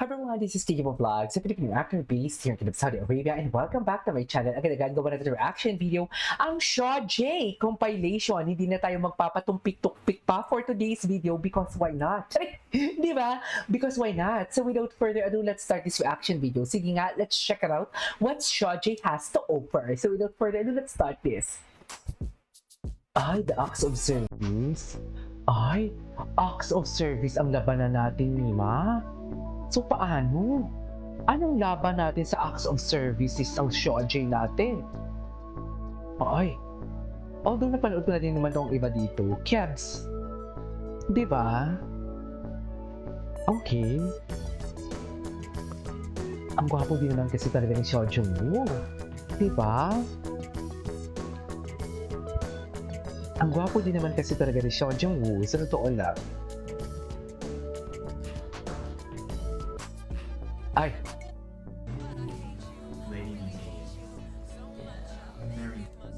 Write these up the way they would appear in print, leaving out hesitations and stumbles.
everyone, this is Kiko Vlogs, a Filipino actor based here in Saudi Arabia, and welcome back to my channel. Again, gawa natin reaction video, ang Shaw J compilation. Hindi na tayo magpapatumpik-tukpik pa for today's video because why not? Di ba? Because why not? So without further ado, let's start this reaction video. Sige nga, let's check it out what Shaw J has to offer. So without further ado, let's start this. Ay, the acts of service. Ay, acts of service ang labanan natin, Mima. So paano? Anong laban natin sa acts of services ang Shaw J natin? Ay, although napanood ko na din naman tong iba dito, Kebs. Di ba? Okay. Ang gwapo din naman kasi talaga ni Shaw Jung Woo. Di ba? Ang gwapo din naman kasi talaga ni Shaw Jung Woo, sa totoo lang. Ay!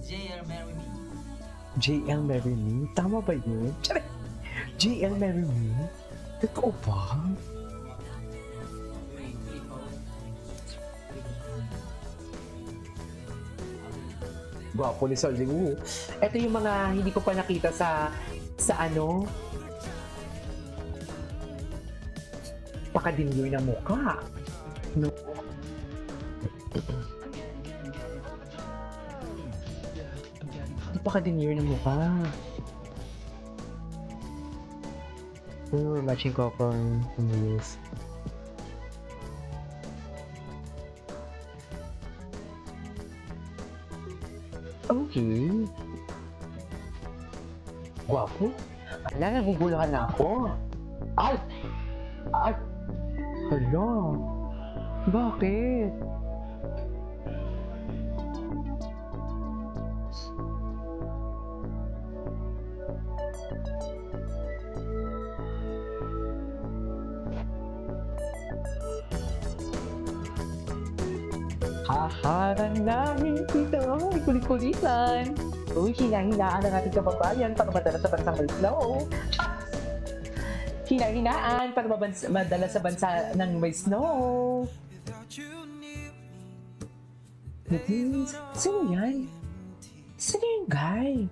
JL Marry Me. JL Marry Me? Tama ba yun? JL Marry Me? Totoo ba? Gwapo ni Shaw Jung Woo. Ito yung mga hindi ko pa nakita sa ano, pakadinyoy na mukha. No? Ito pakadinyoy na mukha. Matching ko kung umayos. Okay. Gwapo. Ala, naguguluhan na ako. Ay! Ay! Hala. Bakit? Haharang namin ito ay kulit-kulitan. Uy, hinahinaan ang ating kababayan para madala sa bansang may snow. Hinahinaan para madala sa bansa ng may snow. Sino yan? Sino yung guy?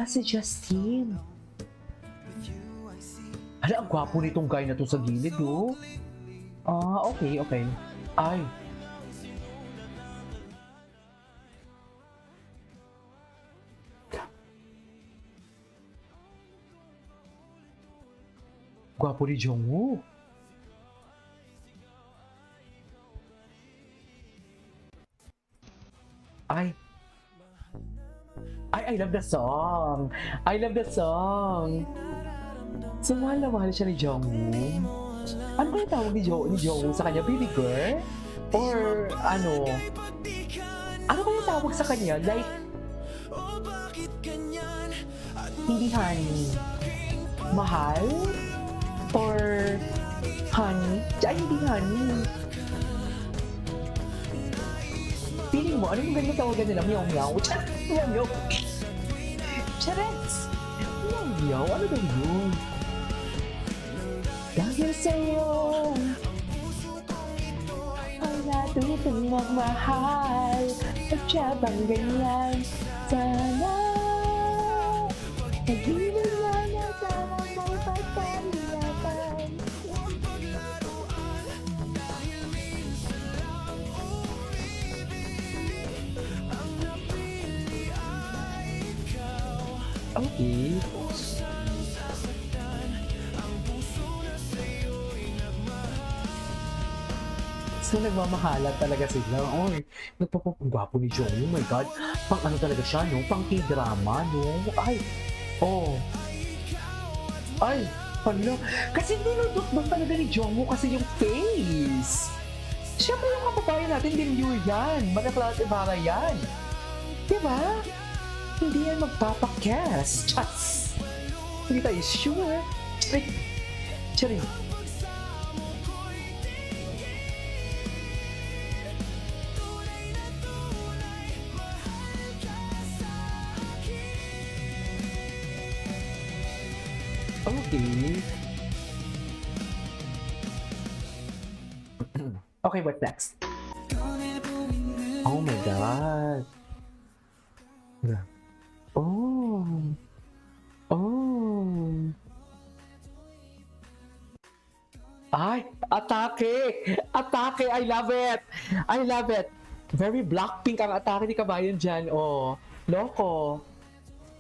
Si Justin. Hala, ang gwapo nitong guy na to sa gilid, oh. Okay. Ay. Gwapo ni Jungwoo. Ay, I love the song. I love the song. So, mahal na mahal siya ni Jungwoo. Ano kaya tawag ni Jungwoo sa kanya? Baby girl? Or ano? Ano kaya tawag sa kanya? Like, hindi honey. Mahal? Or honey? Ay, hindi honey. Feeling mo, ano yung ganyan tawagan nila? Meow-meow? Meow-meow? Charets! Meow-meow? Ano daw yun? Dahil sa'yo ay natutong magmahal at siya bang ganyan? Sana nag-ibig na sana may pagkaliyapan. Okay. So, nagmamahalan talaga sila. Oy, nagpapagwapo ni Jungwoo. Oh my God. Pang ano talaga siya, no? Pang K-drama, no? Ay. Oh. Ay. Hala. Kasi dinudot talaga ni Jungwoo kasi yung face. Siyempre yung kapabayan natin, demure yan. Manakla at Ibarra yan. Diba? Hindi yan magpapakes. Chats. Hindi tayo sure. Charing. Okay. Okay, what's next? Oh my God. Oh. Oh. Ay, atake! Atake! I love it! I love it! Very Blackpink ang atake ni Kabayan dyan. Oh, loko.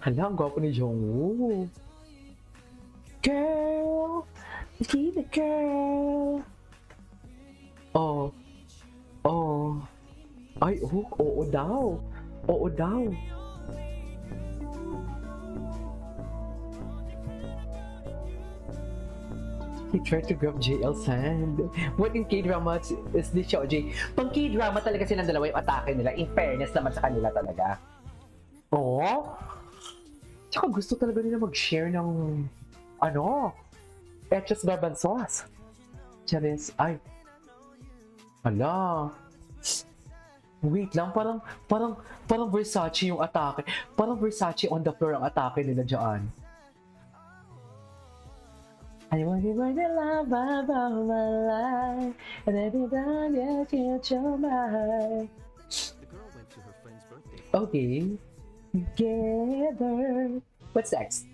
Hala, ang gwapo ni Jungwoo. Girl! Keep it, girl! Oh. Oh. Ay, oh, oo daw. Oo daw. He tried to grab JL's hand. What in K-drama is this, J? Pang K-drama talaga silang dalawa yung atake nila. In fairness naman sa kanila talaga. Oo. Tsaka gusto talaga nila mag-share ng Etches Garbanzos. Charis, ay. Ala. Wait lang, parang Versace yung atake. Parang Versace on the floor ang atake nila dyan. I want you by the love of my life, and every time you change your mind. The girl went to her friend's birthday. Okay, together. What's next?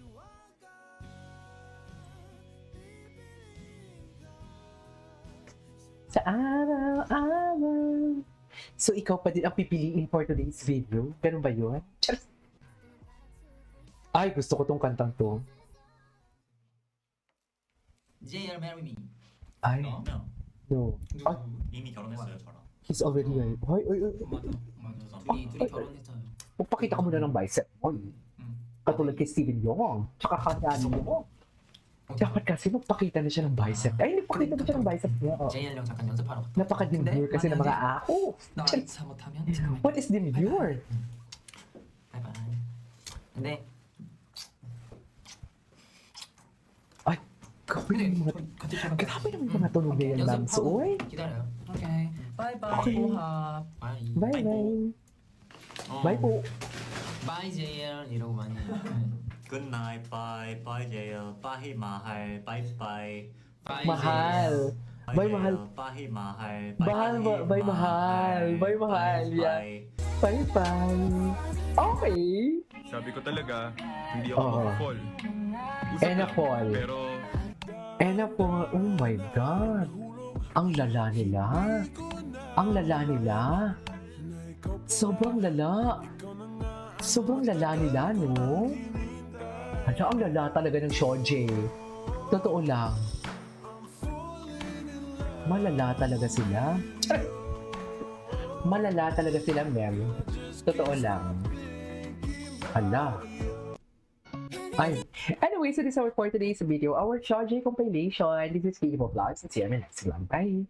Sa araw-araw. So, ikaw pa din ang pipiliin for today's video? Ganun ba yun? Charis! Ay, gusto ko tong kantang to. JL marry me. Ay, 면 no. Ay, 이미 결혼했어요 저랑. he's already married. Ay, ay, ay. 맞아. 둘이 결혼했어요. Magpakita ka muna ng bicep. Ay, katulad kay Steven Yeun. Tsaka kanyang mo. Dapat kasi magpakita na siya ng bicep. Ay, nagpakita na siya ng bicep niya. Oh. JL 형 잠깐 연습하러 갔다. Napaka-demure kasi ng mga ako. 나 잘못하면 지금 What is demure? 바이바이. 근데 Ay, grabe yung mga... 같이 촬영. Grabe naman yung mga tunog na yan, Lams. Uy, 기다려요. 오케이. 바이바이. Okay. 보합. 바이. bye-bye. Bye po. 바이 JL 이러고 많이. Good night, bye, bye JL, bye mahal, bye bye. 바이 Mahal. Bye, mahal. bye mahal, Bye, mahal. Bye, mahal, yeah. Bye-bye. Okay. Sabi ko talaga, hindi ako Oo. mag-fall. Enapol. Pero, Enapol. Oh my God. Ang lala nila. Ang lala nila. Sobrang lala. Sobrang lala nila, no? Ano, ang lala talaga ng Shoje. Totoo lang. Malala talaga sila. Malala talaga sila, Mel. Totoo lang. Hala. Ay. Anyway, so this is our for today's video. Our Shoje compilation. This is Kiko Vlogs. And see you in the next one. Bye.